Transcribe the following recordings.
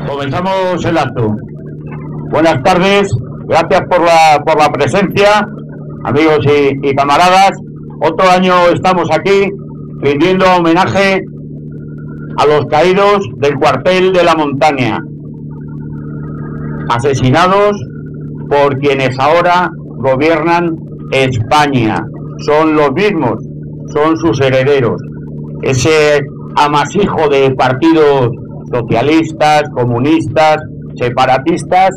Comenzamos el acto. Buenas tardes, gracias por la presencia, amigos y camaradas. Otro año estamos aquí rindiendo homenaje a los caídos del cuartel de la Montaña, asesinados por quienes ahora gobiernan España. Son los mismos, son sus herederos. Ese amasijo de partidos socialistas, comunistas, separatistas,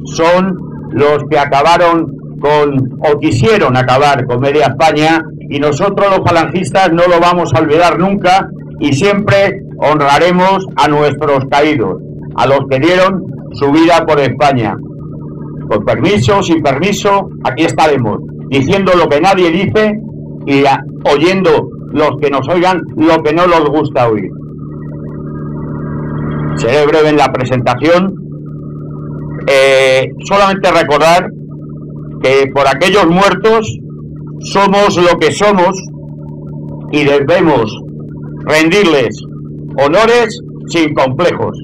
son los que acabaron o quisieron acabar con media España, y nosotros los falangistas no lo vamos a olvidar nunca y siempre honraremos a nuestros caídos, a los que dieron su vida por España. Con permiso, sin permiso, aquí estaremos, diciendo lo que nadie dice y oyendo los que nos oigan lo que no les gusta oír. Seré breve en la presentación. Solamente recordar que por aquellos muertos somos lo que somos y debemos rendirles honores sin complejos.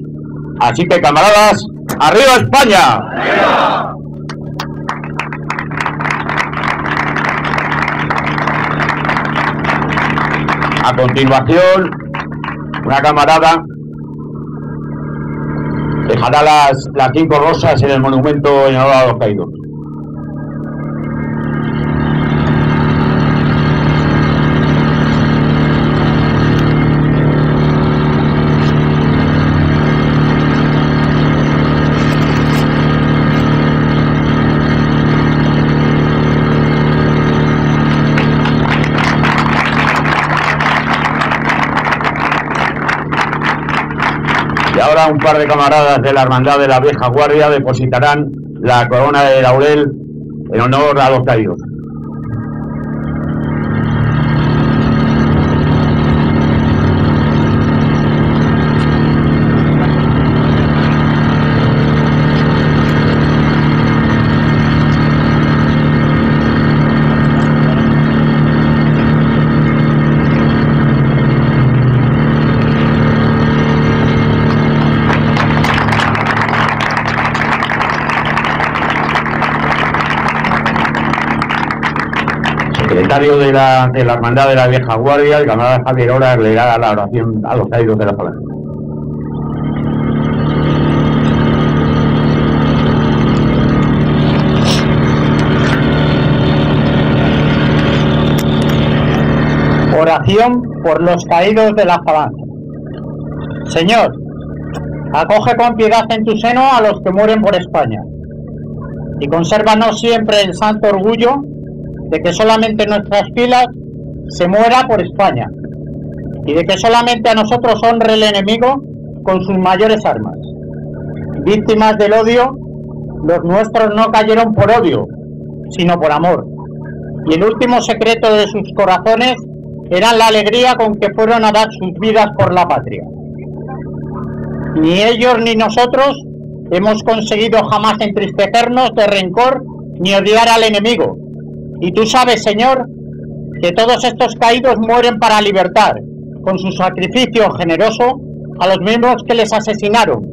Así que, camaradas, ¡arriba España! ¡Arriba! A continuación, una camarada dejará las 5 rosas en el monumento en honor a los caídos. Y ahora un par de camaradas de la Hermandad de la Vieja Guardia depositarán la corona de laurel en honor a los caídos. Secretario de la Hermandad de la Vieja Guardia, el camarada Javier Horas, le dará la oración a los caídos de la Falange. Oración por los caídos de la Falange. Señor, acoge con piedad en tu seno a los que mueren por España y consérvanos siempre el santo orgullo de que solamente en nuestras filas se muera por España y de que solamente a nosotros honre el enemigo con sus mayores armas. Víctimas del odio, los nuestros no cayeron por odio, sino por amor, y el último secreto de sus corazones era la alegría con que fueron a dar sus vidas por la patria. Ni ellos ni nosotros hemos conseguido jamás entristecernos de rencor ni odiar al enemigo. Y tú sabes, Señor, que todos estos caídos mueren para libertar, con su sacrificio generoso, a los mismos que les asesinaron,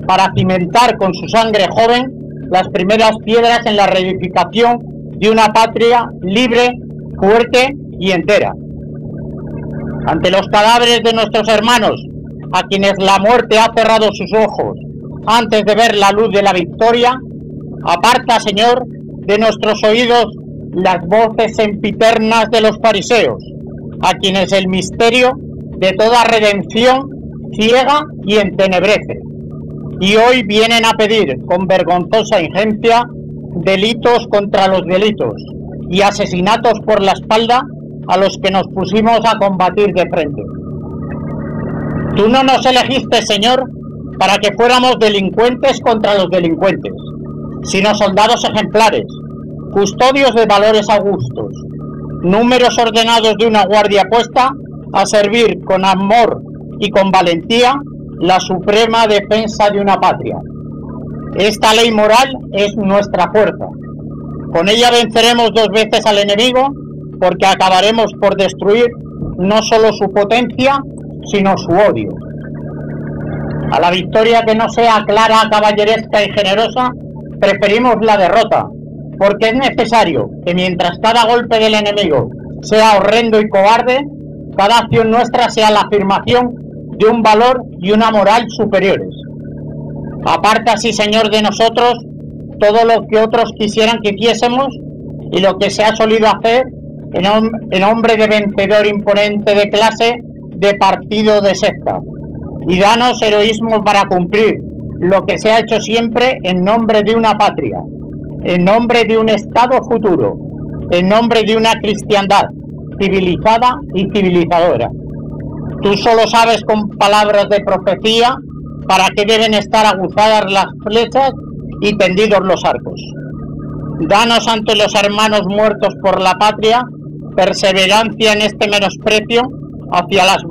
para cimentar con su sangre joven las primeras piedras en la reedificación de una patria libre, fuerte y entera. Ante los cadáveres de nuestros hermanos, a quienes la muerte ha cerrado sus ojos antes de ver la luz de la victoria, aparta, Señor, de nuestros oídos las voces sempiternas de los fariseos, a quienes el misterio de toda redención ciega y entenebrece, y hoy vienen a pedir con vergonzosa ingencia delitos contra los delitos y asesinatos por la espalda a los que nos pusimos a combatir de frente. Tú no nos elegiste, Señor, para que fuéramos delincuentes contra los delincuentes, sino soldados ejemplares, custodios de valores augustos, números ordenados de una guardia puesta a servir con amor y con valentía la suprema defensa de una patria. Esta ley moral es nuestra fuerza. Con ella venceremos 2 veces al enemigo, porque acabaremos por destruir no solo su potencia, sino su odio. A la victoria que no sea clara, caballeresca y generosa, preferimos la derrota, porque es necesario que mientras cada golpe del enemigo sea horrendo y cobarde, cada acción nuestra sea la afirmación de un valor y una moral superiores. Aparta así, Señor, de nosotros todo lo que otros quisieran que hiciésemos y lo que se ha solido hacer en nombre de vencedor imponente de clase, de partido, de secta. Y danos heroísmo para cumplir lo que se ha hecho siempre en nombre de una patria, en nombre de un Estado futuro, en nombre de una cristiandad civilizada y civilizadora. Tú solo sabes con palabras de profecía para qué deben estar aguzadas las flechas y tendidos los arcos. Danos ante los hermanos muertos por la patria perseverancia en este menosprecio hacia las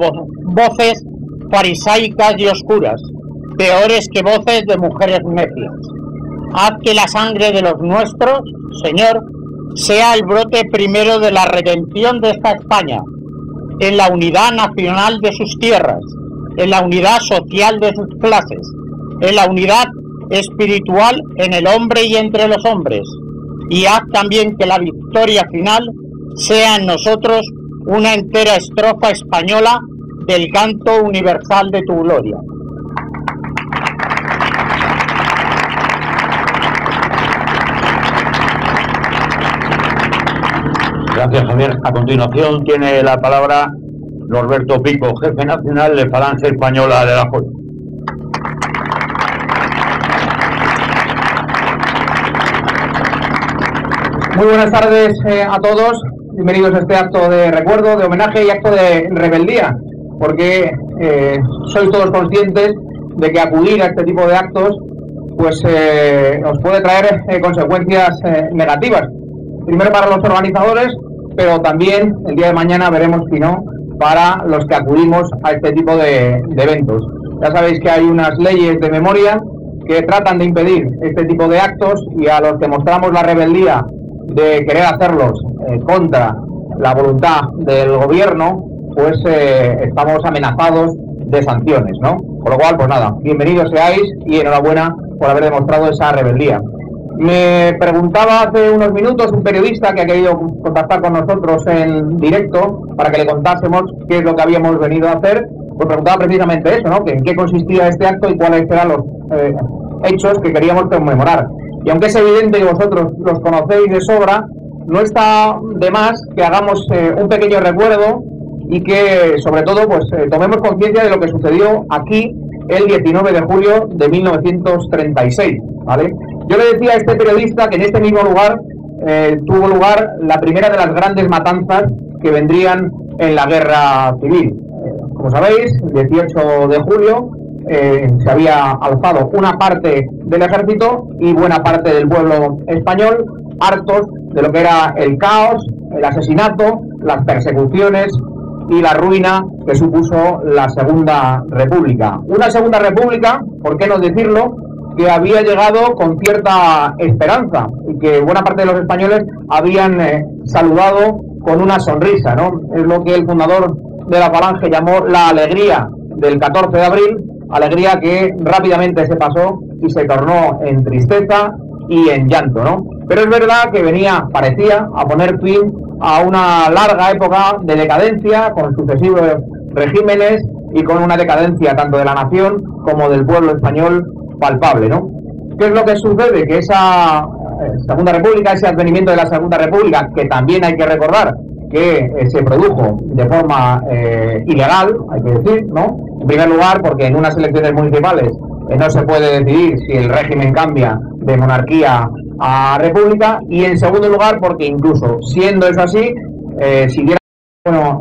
voces farisaicas y oscuras, peores que voces de mujeres necias. Haz que la sangre de los nuestros, Señor, sea el brote primero de la redención de esta España, en la unidad nacional de sus tierras, en la unidad social de sus clases, en la unidad espiritual en el hombre y entre los hombres, y haz también que la victoria final sea en nosotros una entera estrofa española del canto universal de tu gloria. Gracias, Javier. A continuación tiene la palabra Norberto Pico, jefe nacional de Falange Española de la Joya. Muy buenas tardes a todos. Bienvenidos a este acto de recuerdo, de homenaje y acto de rebeldía, porque sois todos conscientes de que acudir a este tipo de actos pues os puede traer consecuencias negativas. Primero para los organizadores, pero también el día de mañana veremos si no para los que acudimos a este tipo de eventos. Ya sabéis que hay unas leyes de memoria que tratan de impedir este tipo de actos, y a los que mostramos la rebeldía de querer hacerlos contra la voluntad del gobierno, pues estamos amenazados de sanciones, ¿no? Con lo cual, pues nada, bienvenidos seáis y enhorabuena por haber demostrado esa rebeldía. Me preguntaba hace unos minutos un periodista que ha querido contactar con nosotros en directo para que le contásemos qué es lo que habíamos venido a hacer. Pues preguntaba precisamente eso, ¿no? Que en qué consistía este acto y cuáles eran los hechos que queríamos conmemorar. Y aunque es evidente que vosotros los conocéis de sobra, no está de más que hagamos un pequeño recuerdo y que, sobre todo, pues tomemos conciencia de lo que sucedió aquí el 19 de julio de 1936, ¿vale? Yo le decía a este periodista que en este mismo lugar tuvo lugar la primera de las grandes matanzas que vendrían en la guerra civil. Como sabéis, el 18 de julio se había alzado una parte del ejército y buena parte del pueblo español, hartos de lo que era el caos, el asesinato, las persecuciones y la ruina que supuso la Segunda República. Una Segunda República, ¿por qué no decirlo?, que había llegado con cierta esperanza y que buena parte de los españoles habían saludado con una sonrisa, ¿no? Es lo que el fundador de la Falange llamó la alegría del 14 de abril, alegría que rápidamente se pasó y se tornó en tristeza y en llanto, ¿no? Pero es verdad que parecía a poner fin a una larga época de decadencia con sucesivos regímenes y con una decadencia tanto de la nación como del pueblo español palpable, ¿no? ¿Qué es lo que sucede? Que esa Segunda República, ese advenimiento de la Segunda República, que también hay que recordar que se produjo de forma ilegal, hay que decir, ¿no? En primer lugar, porque en unas elecciones municipales no se puede decidir si el régimen cambia de monarquía a república, y en segundo lugar, porque incluso siendo eso así, si diera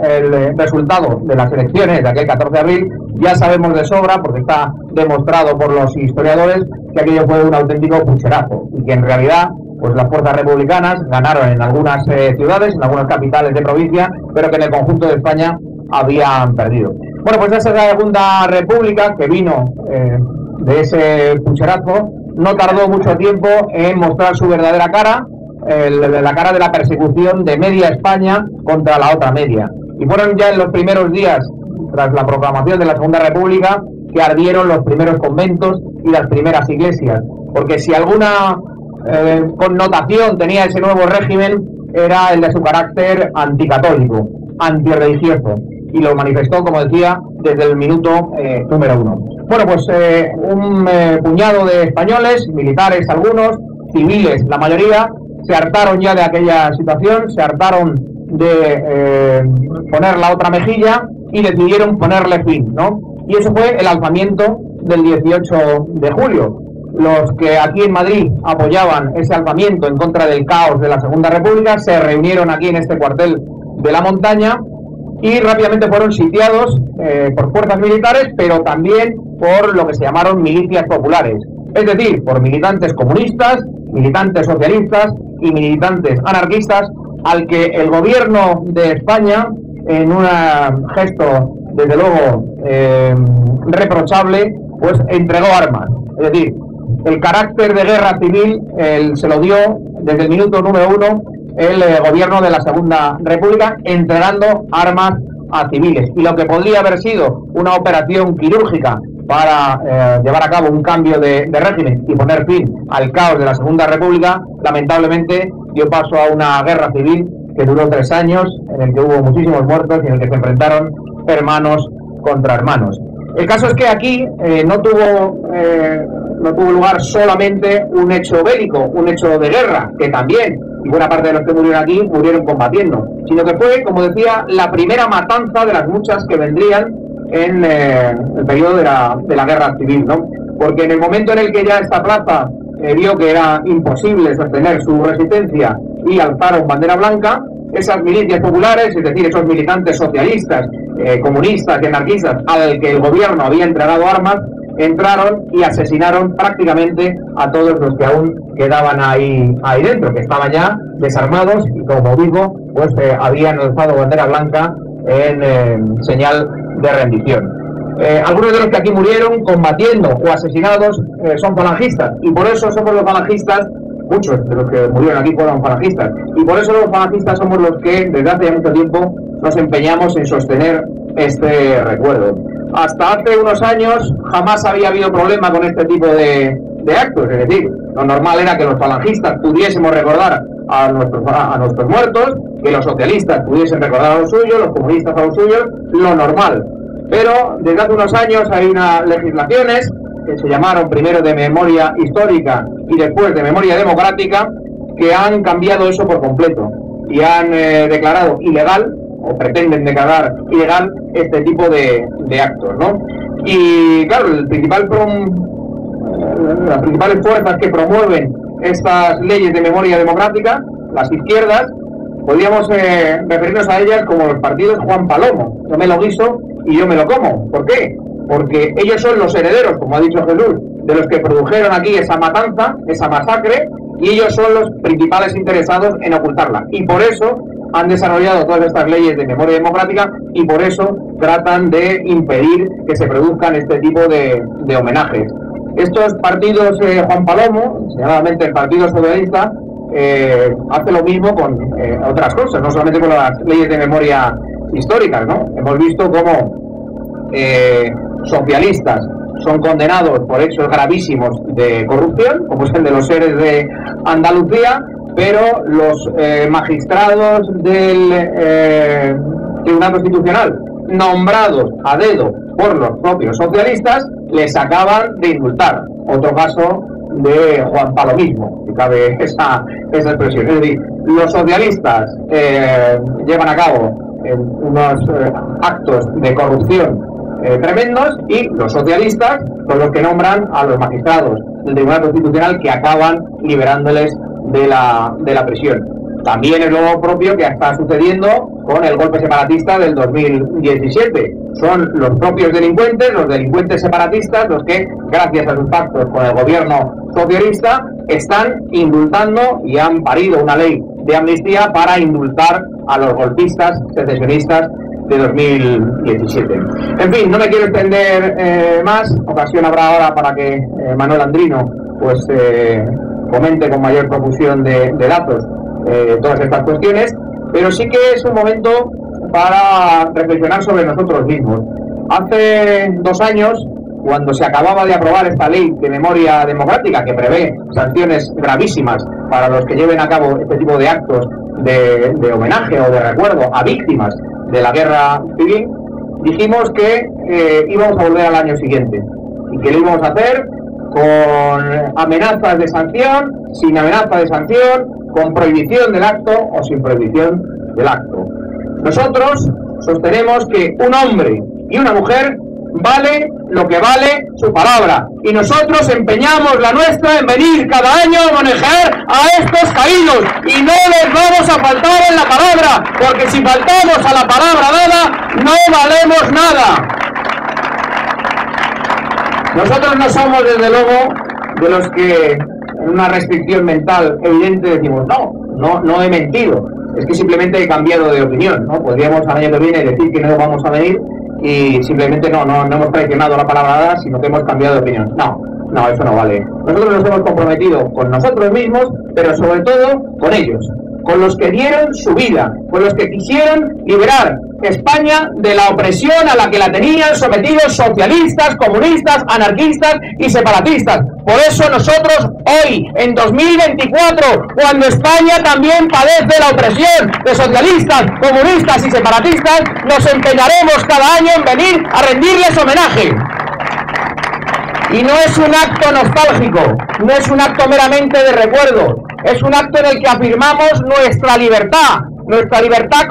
el resultado de las elecciones de aquel 14 de abril, ya sabemos de sobra, porque está demostrado por los historiadores, que aquello fue un auténtico pucherazo y que en realidad pues las fuerzas republicanas ganaron en algunas ciudades, en algunas capitales de provincia, pero que en el conjunto de España habían perdido. Bueno, pues esa Segunda República que vino de ese pucherazo no tardó mucho tiempo en mostrar su verdadera cara, la cara de la persecución de media España contra la otra media. Y fueron ya en los primeros días, tras la proclamación de la Segunda República, que ardieron los primeros conventos y las primeras iglesias, porque si alguna connotación tenía ese nuevo régimen era el de su carácter anticatólico, antirreligioso, y lo manifestó, como decía, desde el minuto número 1. Bueno, pues un puñado de españoles, militares algunos, civiles la mayoría, se hartaron ya de aquella situación, se hartaron de poner la otra mejilla y decidieron ponerle fin, ¿no? Y eso fue el alzamiento del 18 de julio. Los que aquí en Madrid apoyaban ese alzamiento en contra del caos de la Segunda República se reunieron aquí en este cuartel de la Montaña y rápidamente fueron sitiados por fuerzas militares, pero también por lo que se llamaron milicias populares, es decir, por militantes comunistas, militantes socialistas y militantes anarquistas, al que el gobierno de España, en un gesto desde luego reprochable, pues entregó armas. Es decir, el carácter de guerra civil se lo dio desde el minuto número 1 el gobierno de la Segunda República, entregando armas a civiles. Y lo que podría haber sido una operación quirúrgica para llevar a cabo un cambio de régimen y poner fin al caos de la Segunda República, lamentablemente dio paso a una guerra civil que duró 3 años, en el que hubo muchísimos muertos y en el que se enfrentaron hermanos contra hermanos. El caso es que aquí no tuvo lugar solamente un hecho bélico, un hecho de guerra, que también, y buena parte de los que murieron aquí, murieron combatiendo, sino que fue, como decía, la primera matanza de las muchas que vendrían en el periodo de la guerra civil, ¿no? Porque en el momento en el que ya esta plaza vio que era imposible sostener su resistencia y alzaron bandera blanca, esas milicias populares, es decir, esos militantes socialistas, comunistas y anarquistas al que el gobierno había entregado armas, entraron y asesinaron prácticamente a todos los que aún quedaban ahí dentro, que estaban ya desarmados y, como digo, pues habían alzado bandera blanca en señal de rendición. Algunos de los que aquí murieron combatiendo o asesinados son falangistas, y por eso somos los falangistas, muchos de los que murieron aquí fueron falangistas, y por eso los falangistas somos los que desde hace mucho tiempo nos empeñamos en sostener este recuerdo. Hasta hace unos años jamás había habido problema con este tipo de actos, es decir, lo normal era que los falangistas pudiésemos recordar a nuestros muertos, que los socialistas pudiesen recordar a los suyos, los comunistas a los suyos, lo normal. Pero desde hace unos años hay unas legislaciones que se llamaron primero de memoria histórica y después de memoria democrática, que han cambiado eso por completo y han declarado ilegal, o pretenden declarar ilegal, este tipo de actos, ¿no? Y claro, las principales fuerzas que promueven estas leyes de memoria democrática, las izquierdas, podríamos referirnos a ellas como los partidos Juan Palomo. Yo me lo guiso y yo me lo como. ¿Por qué? Porque ellos son los herederos, como ha dicho Jesús, de los que produjeron aquí esa matanza, esa masacre, y ellos son los principales interesados en ocultarla. Y por eso han desarrollado todas estas leyes de memoria democrática y por eso tratan de impedir que se produzcan este tipo de homenajes. Estos partidos Juan Palomo, señaladamente el Partido Socialista, hace lo mismo con otras cosas, no solamente con las leyes de memoria históricas, ¿no? Hemos visto cómo socialistas son condenados por hechos gravísimos de corrupción, como es el de los seres de Andalucía, pero los magistrados del Tribunal Constitucional, nombrados a dedo por los propios socialistas, les acaban de indultar. Otro caso de Juan Palomismo, si cabe esa expresión. Es decir, los socialistas llevan a cabo unos actos de corrupción tremendos, y los socialistas son los que nombran a los magistrados del Tribunal Constitucional, que acaban liberándoles de la prisión. También es lo propio que está sucediendo con el golpe separatista del 2017. Son los propios delincuentes, los delincuentes separatistas, los que, gracias a sus pactos con el gobierno socialista, están indultando y han parido una ley de amnistía para indultar a los golpistas secesionistas de 2017. En fin, no me quiero extender más. Ocasión habrá ahora para que Manuel Andrino pues comente con mayor profusión de datos todas estas cuestiones, pero sí que es un momento para reflexionar sobre nosotros mismos. Hace 2 años cuando se acababa de aprobar esta ley de memoria democrática que prevé sanciones gravísimas para los que lleven a cabo este tipo de actos de homenaje o de recuerdo a víctimas de la guerra civil, dijimos que íbamos a volver al año siguiente y que lo íbamos a hacer con amenazas de sanción, sin amenaza de sanción, con prohibición del acto o sin prohibición del acto. Nosotros sostenemos que un hombre y una mujer vale lo que vale su palabra, y nosotros empeñamos la nuestra en venir cada año a homenajear a estos caídos, y no les vamos a faltar en la palabra, porque si faltamos a la palabra dada no valemos nada. Nosotros no somos, desde luego, de los que en una restricción mental evidente decimos no he mentido, es que simplemente he cambiado de opinión, ¿no? Podríamos al año que viene decir que no vamos a venir y simplemente no hemos traicionado la palabra dada, sino que hemos cambiado de opinión. No, eso no vale. Nosotros nos hemos comprometido con nosotros mismos, pero sobre todo con ellos, con los que dieron su vida, con los que quisieron liberar España de la opresión a la que la tenían sometidos socialistas, comunistas, anarquistas y separatistas. Por eso nosotros hoy, en 2024, cuando España también padece la opresión de socialistas, comunistas y separatistas, nos empeñaremos cada año en venir a rendirles homenaje. Y no es un acto nostálgico, no es un acto meramente de recuerdo, es un acto en el que afirmamos nuestra libertad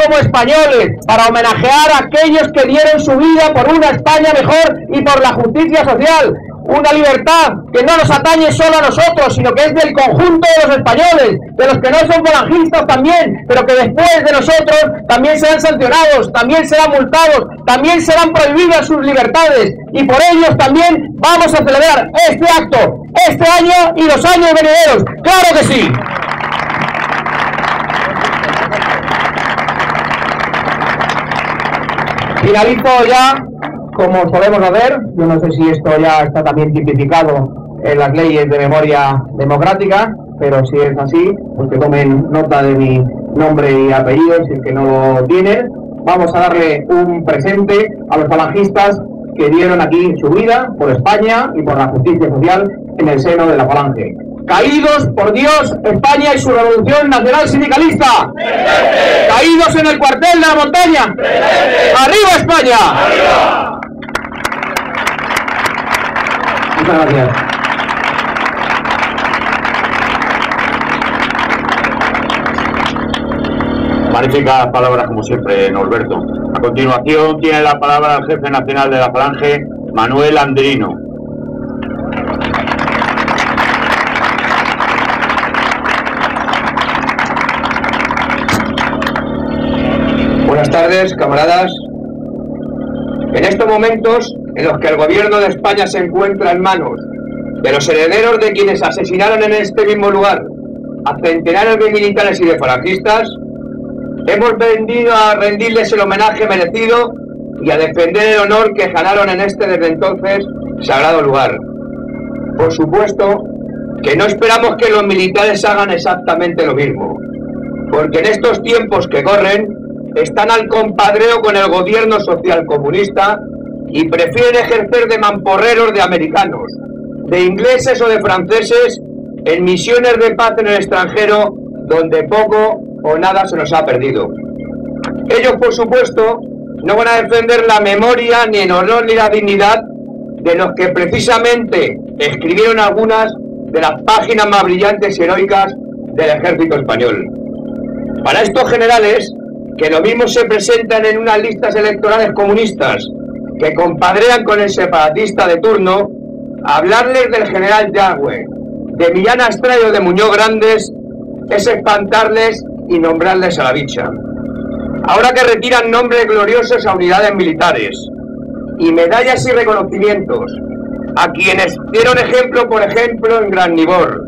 como españoles, para homenajear a aquellos que dieron su vida por una España mejor y por la justicia social. Una libertad que no nos atañe solo a nosotros, sino que es del conjunto de los españoles, de los que no son falangistas también, pero que después de nosotros también serán sancionados, también serán multados, también serán prohibidas sus libertades, y por ellos también vamos a celebrar este acto, este año y los años venideros. ¡Claro que sí! Finalizo ya, como solemos hacer. Yo no sé si esto ya está también tipificado en las leyes de memoria democrática, pero si es así, pues que tomen nota de mi nombre y apellido, si es que no lo tienen. Vamos a darle un presente a los falangistas que dieron aquí su vida por España y por la justicia social en el seno de la Falange. Caídos por Dios, España y su revolución nacional sindicalista. ¡Presente! Caídos en el cuartel de la montaña. ¡Presente! ¡Arriba España! ¡Arriba! Muchas gracias. Magníficas palabras, como siempre, Norberto. A continuación tiene la palabra el jefe nacional de la Falange, Manuel Andrino. Buenas tardes, camaradas. En estos momentos en los que el gobierno de España se encuentra en manos de los herederos de quienes asesinaron en este mismo lugar a centenares de militares y de falangistas, hemos venido a rendirles el homenaje merecido y a defender el honor que ganaron en este desde entonces sagrado lugar. Por supuesto que no esperamos que los militares hagan exactamente lo mismo, porque en estos tiempos que corren están al compadreo con el gobierno social comunista y prefieren ejercer de mamporreros de americanos, de ingleses o de franceses en misiones de paz en el extranjero, donde poco o nada se nos ha perdido. Ellos, por supuesto, no van a defender la memoria, ni el honor, ni la dignidad de los que precisamente escribieron algunas de las páginas más brillantes y heroicas del ejército español. Para estos generales, que lo mismo se presentan en unas listas electorales comunistas que compadrean con el separatista de turno, hablarles del general Yagüe, de Millán Astray o de Muñoz Grandes es espantarles y nombrarles a la bicha. Ahora que retiran nombres gloriosos a unidades militares y medallas y reconocimientos a quienes dieron ejemplo, por ejemplo, en Granibor,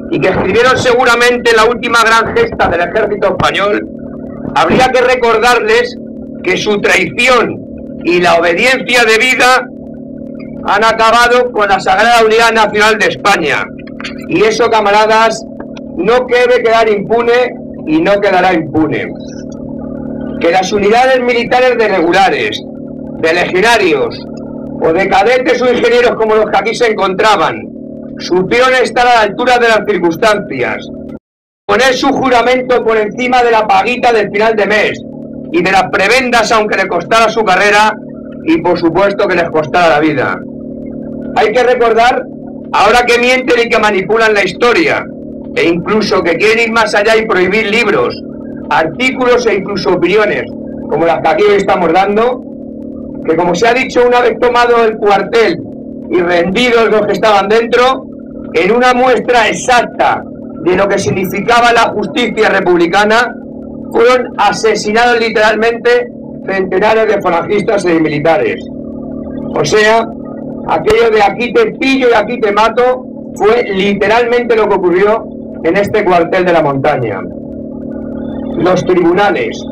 y que escribieron seguramente la última gran gesta del ejército español, habría que recordarles que su traición y la obediencia debida han acabado con la Sagrada Unidad Nacional de España. Y eso, camaradas, no debe quedar impune y no quedará impune. Que las unidades militares de regulares, de legionarios, o de cadetes o ingenieros como los que aquí se encontraban, supieron estar a la altura de las circunstancias, poner su juramento por encima de la paguita del final de mes y de las prebendas aunque le costara su carrera y por supuesto que les costara la vida. Hay que recordar, ahora que mienten y que manipulan la historia, e incluso que quieren ir más allá y prohibir libros, artículos e incluso opiniones, como las que aquí hoy estamos dando, que como se ha dicho, una vez tomado el cuartel y rendidos los que estaban dentro, en una muestra exacta de lo que significaba la justicia republicana, fueron asesinados literalmente centenares de falangistas y militares. O sea, aquello de aquí te pillo y aquí te mato fue literalmente lo que ocurrió en este cuartel de la montaña. Los tribunales,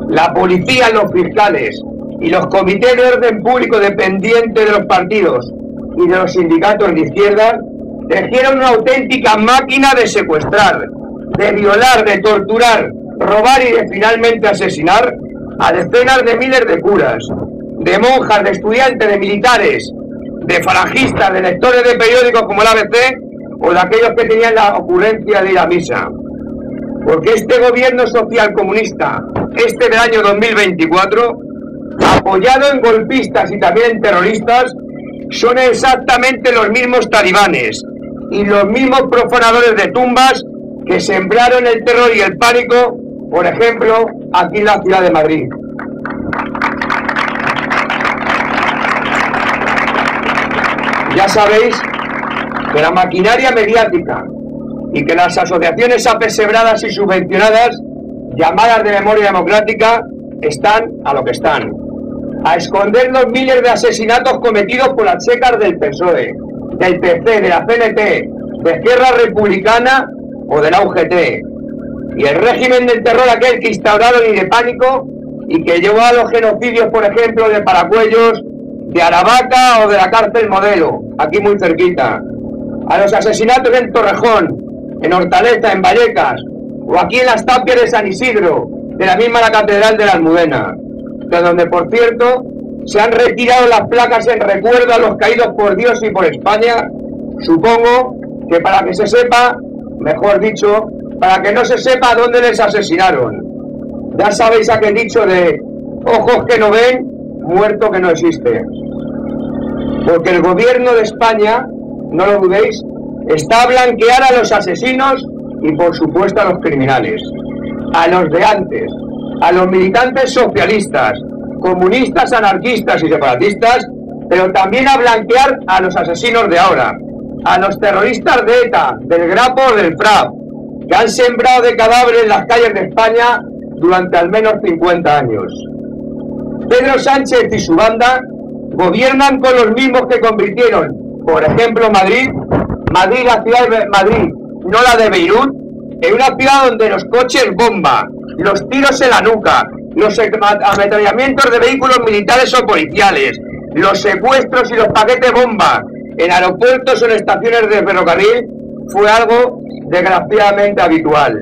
la policía, los fiscales y los comités de orden público dependientes de los partidos y de los sindicatos de izquierda tejieron una auténtica máquina de secuestrar, de violar, de torturar, robar y de finalmente asesinar a decenas de miles de curas, de monjas, de estudiantes, de militares, de falangistas, de lectores de periódicos como el ABC o de aquellos que tenían la ocurrencia de ir a misa. Porque este gobierno social comunista, este del año 2024, apoyado en golpistas y también en terroristas, son exactamente los mismos talibanes y los mismos profanadores de tumbas que sembraron el terror y el pánico, por ejemplo, aquí en la ciudad de Madrid. Ya sabéis que la maquinaria mediática y que las asociaciones apesebradas y subvencionadas, llamadas de memoria democrática, están a lo que están. A esconder los miles de asesinatos cometidos por las checas del PSOE, del PC, de la CNT, de Esquerra Republicana o de la UGT. Y el régimen del terror aquel que instauraron y de pánico y que llevó a los genocidios, por ejemplo, de Paracuellos, de Aravaca o de la cárcel Modelo, aquí muy cerquita. A los asesinatos en Torrejón, en Hortaleza, en Vallecas, o aquí en las tapias de San Isidro, de la misma la Catedral de la Almudena, de donde, por cierto, se han retirado las placas en recuerdo a los caídos por Dios y por España, supongo que para que se sepa, mejor dicho, para que no se sepa dónde les asesinaron. Ya sabéis aquel dicho de ojos que no ven, muerto que no existe. Porque el gobierno de España, no lo dudéis, está a blanquear a los asesinos y por supuesto a los criminales, a los de antes, a los militantes socialistas, comunistas, anarquistas y separatistas, pero también a blanquear a los asesinos de ahora, a los terroristas de ETA, del Grapo o del FRAP, que han sembrado de cadáveres en las calles de España durante al menos 50 años. Pedro Sánchez y su banda gobiernan con los mismos que convirtieron, por ejemplo, Madrid, la ciudad de Madrid, no la de Beirut, en una ciudad donde los coches bomba, los tiros en la nuca, los ametrallamientos de vehículos militares o policiales, los secuestros y los paquetes bomba en aeropuertos o en estaciones de ferrocarril fue algo desgraciadamente habitual.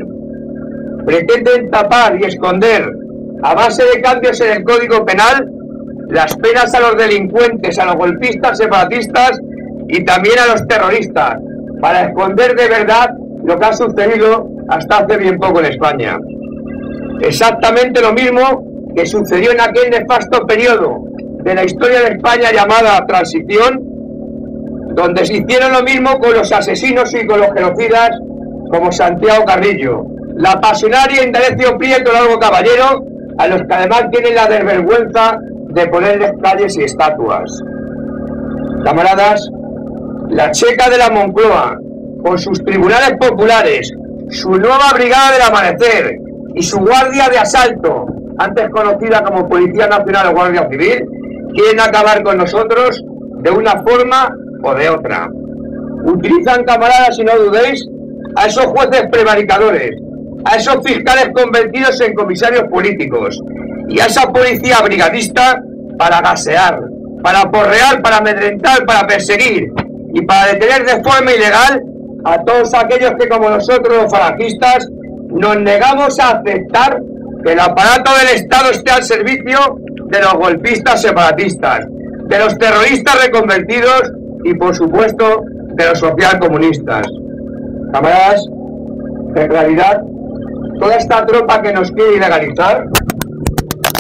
Pretenden tapar y esconder, a base de cambios en el Código Penal, las penas a los delincuentes, a los golpistas separatistas y también a los terroristas, para esconder de verdad lo que ha sucedido hasta hace bien poco en España. Exactamente lo mismo que sucedió en aquel nefasto periodo de la historia de España llamada Transición, donde se hicieron lo mismo con los asesinos y con los genocidas como Santiago Carrillo, la pasionaria Indalecio Prieto Largo Caballero, a los que además tienen la desvergüenza de ponerles calles y estatuas. Camaradas, la checa de la Moncloa, con sus tribunales populares, su nueva brigada del amanecer y su guardia de asalto, antes conocida como Policía Nacional o Guardia Civil, quieren acabar con nosotros de una forma o de otra. Utilizan, camaradas, y no dudéis, a esos jueces prevaricadores, a esos fiscales convertidos en comisarios políticos y a esa policía brigadista para gasear, para aporrear, para amedrentar, para perseguir y para detener de forma ilegal a todos aquellos que, como nosotros los falangistas, nos negamos a aceptar que el aparato del Estado esté al servicio de los golpistas separatistas, de los terroristas reconvertidos y, por supuesto, de los socialcomunistas. Camaradas, en realidad, toda esta tropa que nos quiere ilegalizar,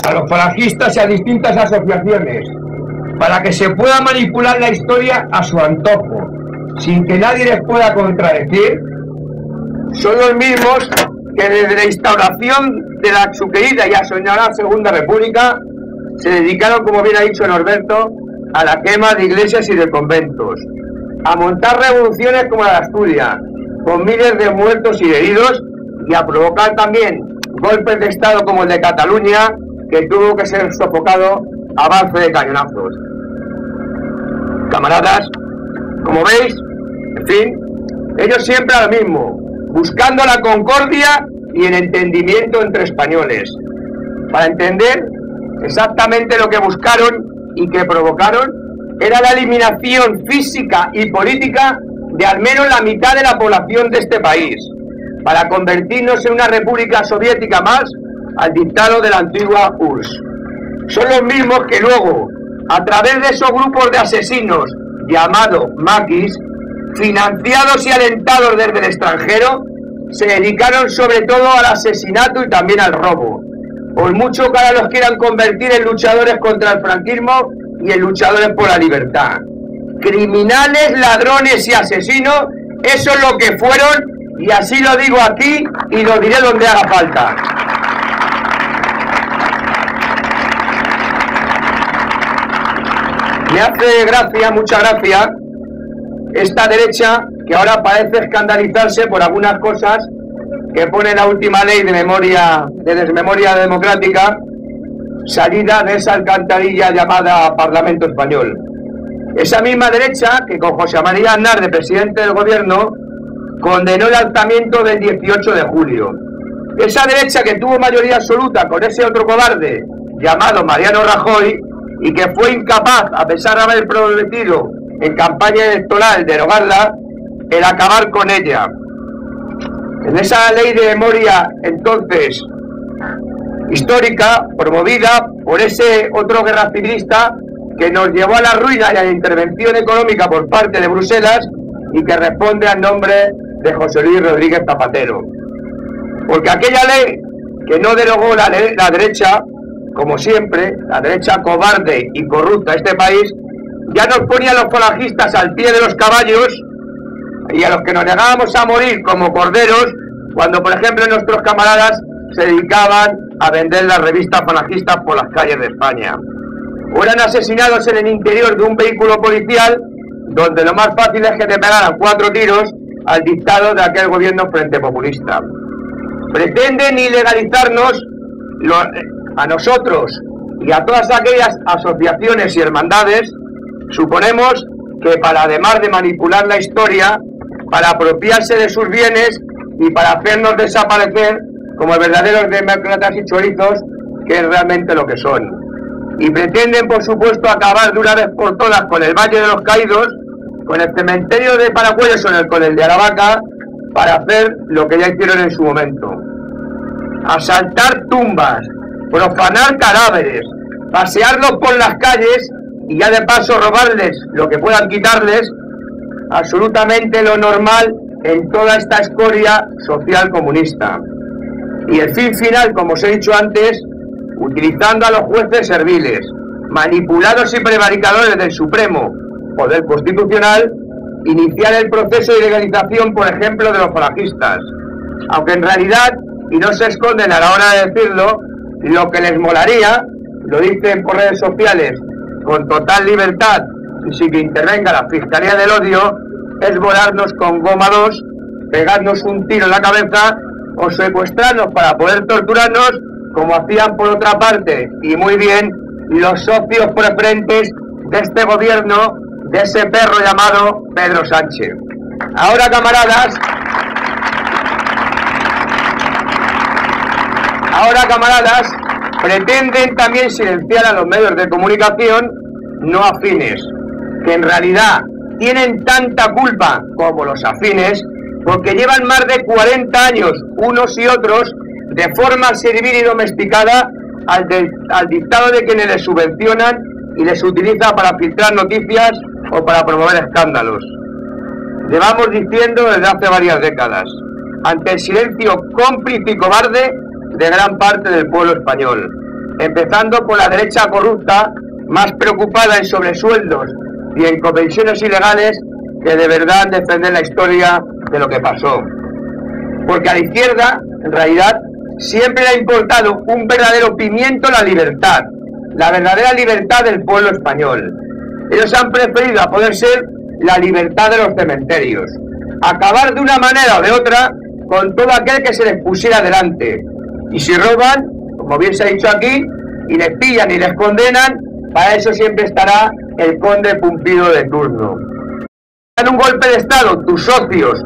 a los falangistas y a distintas asociaciones, para que se pueda manipular la historia a su antojo, sin que nadie les pueda contradecir, son los mismos que desde la instauración de la su querida y asoñada Segunda República se dedicaron, como bien ha dicho Norberto, a la quema de iglesias y de conventos, a montar revoluciones como la de Asturias, con miles de muertos y heridos, y a provocar también golpes de Estado como el de Cataluña, que tuvo que ser sofocado a base de cañonazos. Camaradas, como veis, en fin, ellos siempre a lo mismo, buscando la concordia y el entendimiento entre españoles, para entender exactamente lo que buscaron y que provocaron era la eliminación física y política de al menos la mitad de la población de este país, para convertirnos en una república soviética más al dictado de la antigua URSS. Son los mismos que luego, a través de esos grupos de asesinos llamados maquis, financiados y alentados desde el extranjero, se dedicaron sobre todo al asesinato y también al robo, por mucho que ahora los quieran convertir en luchadores contra el franquismo y en luchadores por la libertad. Criminales, ladrones y asesinos, eso es lo que fueron, y así lo digo aquí y lo diré donde haga falta. Me hace gracia, mucha gracia, esta derecha que ahora parece escandalizarse por algunas cosas que pone la última ley de desmemoria democrática, salida de esa alcantarilla llamada Parlamento Español. Esa misma derecha que con José María Aznar de presidente del gobierno condenó el alzamiento del 18 de julio. Esa derecha que tuvo mayoría absoluta con ese otro cobarde llamado Mariano Rajoy y que fue incapaz, a pesar de haber prometido en campaña electoral derogarla, el acabar con ella. En esa ley de memoria entonces histórica, promovida por ese otro guerra civilista que nos llevó a la ruina y a la intervención económica por parte de Bruselas y que responde al nombre de José Luis Rodríguez Zapatero. Porque aquella ley que no derogó la derecha, como siempre, la derecha cobarde y corrupta de este país, ya nos ponía a los falangistas al pie de los caballos y a los que nos negábamos a morir como corderos cuando, por ejemplo, nuestros camaradas se dedicaban a vender las revistas falangistas por las calles de España. O eran asesinados en el interior de un vehículo policial donde lo más fácil es que te pegaran 4 tiros al dictado de aquel gobierno frente populista. Pretenden ilegalizarnos a nosotros y a todas aquellas asociaciones y hermandades, suponemos que para, además de manipular la historia, para apropiarse de sus bienes y para hacernos desaparecer como verdaderos demócratas y chorizos, que es realmente lo que son. Y pretenden, por supuesto, acabar de una vez por todas con el Valle de los Caídos, con el cementerio de Paracuellos o con el de Aravaca, para hacer lo que ya hicieron en su momento. Asaltar tumbas, profanar cadáveres, pasearlos por las calles y ya de paso robarles lo que puedan quitarles, absolutamente lo normal en toda esta escoria social comunista. Y el fin final, como os he dicho antes, utilizando a los jueces serviles, manipulados y prevaricadores del Supremo Poder Constitucional, iniciar el proceso de legalización, por ejemplo, de los falangistas. Aunque en realidad, y no se esconden a la hora de decirlo, lo que les molaría, lo dicen por redes sociales con total libertad y sin que intervenga la Fiscalía del Odio, es volarnos con goma 2, pegarnos un tiro en la cabeza o secuestrarnos para poder torturarnos, como hacían por otra parte, y muy bien, los socios preferentes de este gobierno, de ese perro llamado Pedro Sánchez. Ahora, camaradas, pretenden también silenciar a los medios de comunicación no afines, que en realidad tienen tanta culpa como los afines, porque llevan más de 40 años, unos y otros, de forma servil y domesticada al dictado de quienes les subvencionan y les utiliza para filtrar noticias o para promover escándalos. Llevamos diciendo desde hace varias décadas, ante el silencio cómplice y cobarde de gran parte del pueblo español, empezando por la derecha corrupta, más preocupada en sobresueldos y en convenciones ilegales que de verdad en defender la historia de lo que pasó. Porque a la izquierda, en realidad, siempre le ha importado un verdadero pimiento la libertad, la verdadera libertad del pueblo español. Ellos han preferido a poder ser la libertad de los cementerios, acabar de una manera o de otra con todo aquel que se les pusiera delante. Y si roban, como bien se ha dicho aquí, y les pillan y les condenan, para eso siempre estará el conde Pumpido de turno. En un golpe de Estado, tus socios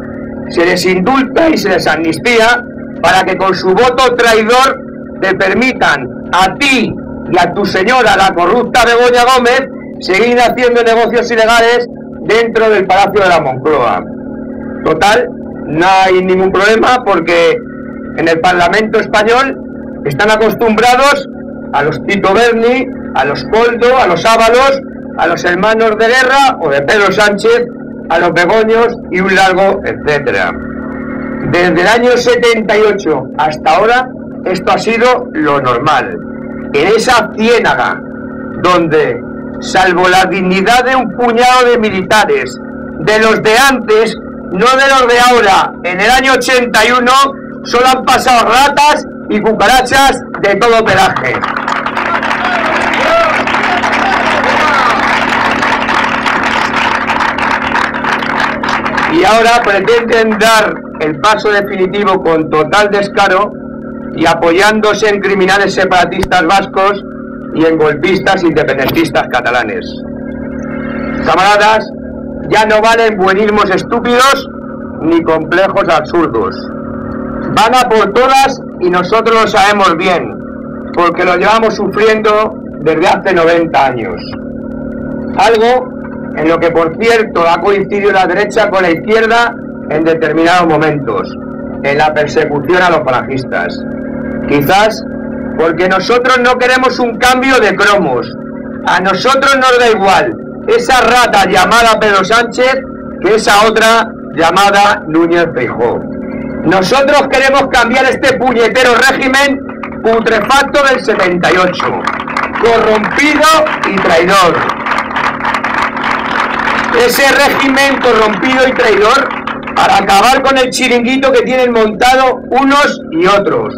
se les indulta y se les amnistía para que con su voto traidor te permitan a ti y a tu señora, la corrupta Begoña Gómez, seguir haciendo negocios ilegales dentro del Palacio de la Moncloa. Total, no hay ningún problema porque en el Parlamento español están acostumbrados a los Tito Berni, a los Koldo, a los Ábalos, a los hermanos de Guerra o de Pedro Sánchez, a los Begoños y un largo etcétera. Desde el año 78 hasta ahora, esto ha sido lo normal. En esa ciénaga donde, salvo la dignidad de un puñado de militares, de los de antes, no de los de ahora, en el año 81, solo han pasado ratas y cucarachas de todo pelaje. Y ahora pretenden dar el paso definitivo con total descaro y apoyándose en criminales separatistas vascos y en golpistas independentistas catalanes. Camaradas, ya no valen buenismos estúpidos ni complejos absurdos. Van a por todas y nosotros lo sabemos bien, porque lo llevamos sufriendo desde hace 90 años. Algo en lo que, por cierto, ha coincidido la derecha con la izquierda en determinados momentos, en la persecución a los falangistas. Quizás porque nosotros no queremos un cambio de cromos. A nosotros nos da igual esa rata llamada Pedro Sánchez que esa otra llamada Núñez Feijóo. Nosotros queremos cambiar este puñetero régimen putrefacto del 78, corrompido y traidor. Ese régimen corrompido y traidor para acabar con el chiringuito que tienen montado unos y otros,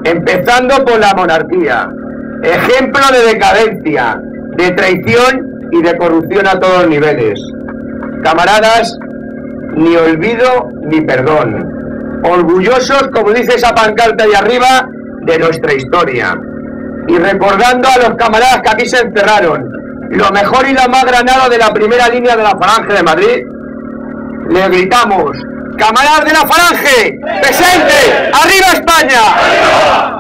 empezando por la monarquía, ejemplo de decadencia, de traición y de corrupción a todos los niveles. Camaradas, ni olvido ni perdón. Orgullosos, como dice esa pancarta ahí arriba, de nuestra historia. Y recordando a los camaradas que aquí se encerraron, lo mejor y lo más granado de la primera línea de la Falange de Madrid, le gritamos: ¡camaradas de la Falange! ¡Presente! ¡Arriba España! ¡Arriba!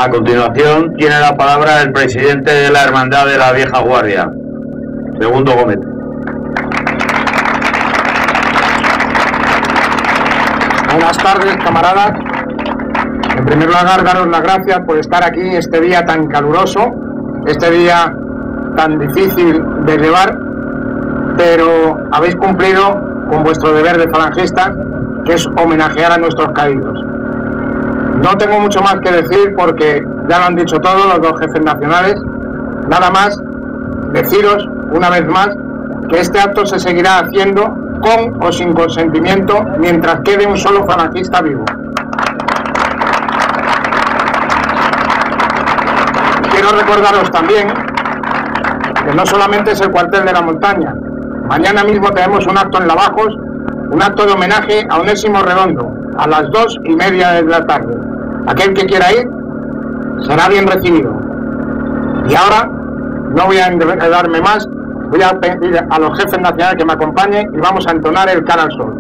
A continuación tiene la palabra el presidente de la Hermandad de la Vieja Guardia, Segundo Gómez. Buenas tardes, camaradas. En primer lugar, daros las gracias por estar aquí este día tan caluroso, este día tan difícil de llevar, pero habéis cumplido con vuestro deber de falangistas, que es homenajear a nuestros caídos. No tengo mucho más que decir porque ya lo han dicho todos los dos jefes nacionales. Nada más deciros una vez más que este acto se seguirá haciendo con o sin consentimiento mientras quede un solo falangista vivo. Quiero recordaros también que no solamente es el cuartel de la montaña. Mañana mismo tenemos un acto en Lavajos, un acto de homenaje a Onésimo Redondo, a las 2:30 de la tarde. Aquel que quiera ir será bien recibido. Y ahora no voy a enredarme más, voy a pedir a los jefes nacionales que me acompañen y vamos a entonar el Cara al Sol.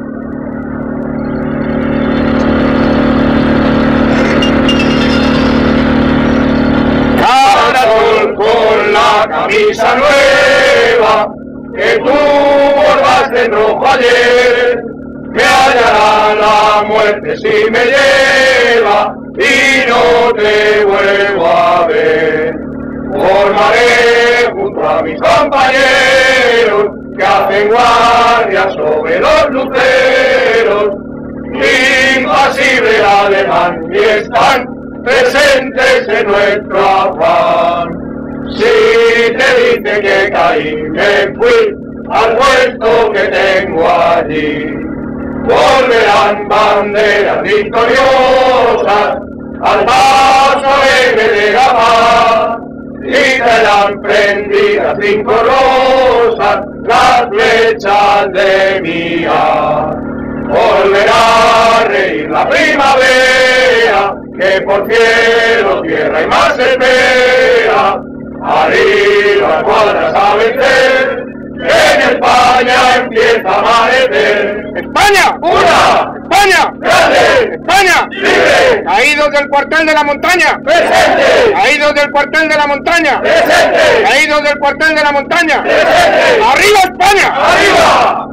Cara al sol con la camisa nueva que tú bordaste en rojo ayer. me hallará la muerte si me lleva y no te vuelvo a ver. Formaré junto a mis compañeros que hacen guardia sobre los luceros, impasible alemán, y están presentes en nuestro afán. Si te dice que caí, me fui al puesto que tengo allí. Volverán banderas victoriosas al paso alegre de la paz, y traerán prendidas 5 rosas las flechas de mi ar. Volverá a reír la primavera, que por cielo, tierra y mar se espera. Arriba cuadras a vencer, en España empieza a amanecer. ¡España! ¡Una! ¡España! ¡Grande! ¡España! ¡Libre! ¡Caídos del cuartel de la montaña! ¡Presente! ¡Caídos del cuartel de la montaña! ¡Presente! ¡Caídos del cuartel de la montaña! ¡Presente! ¡Arriba España! ¡Arriba!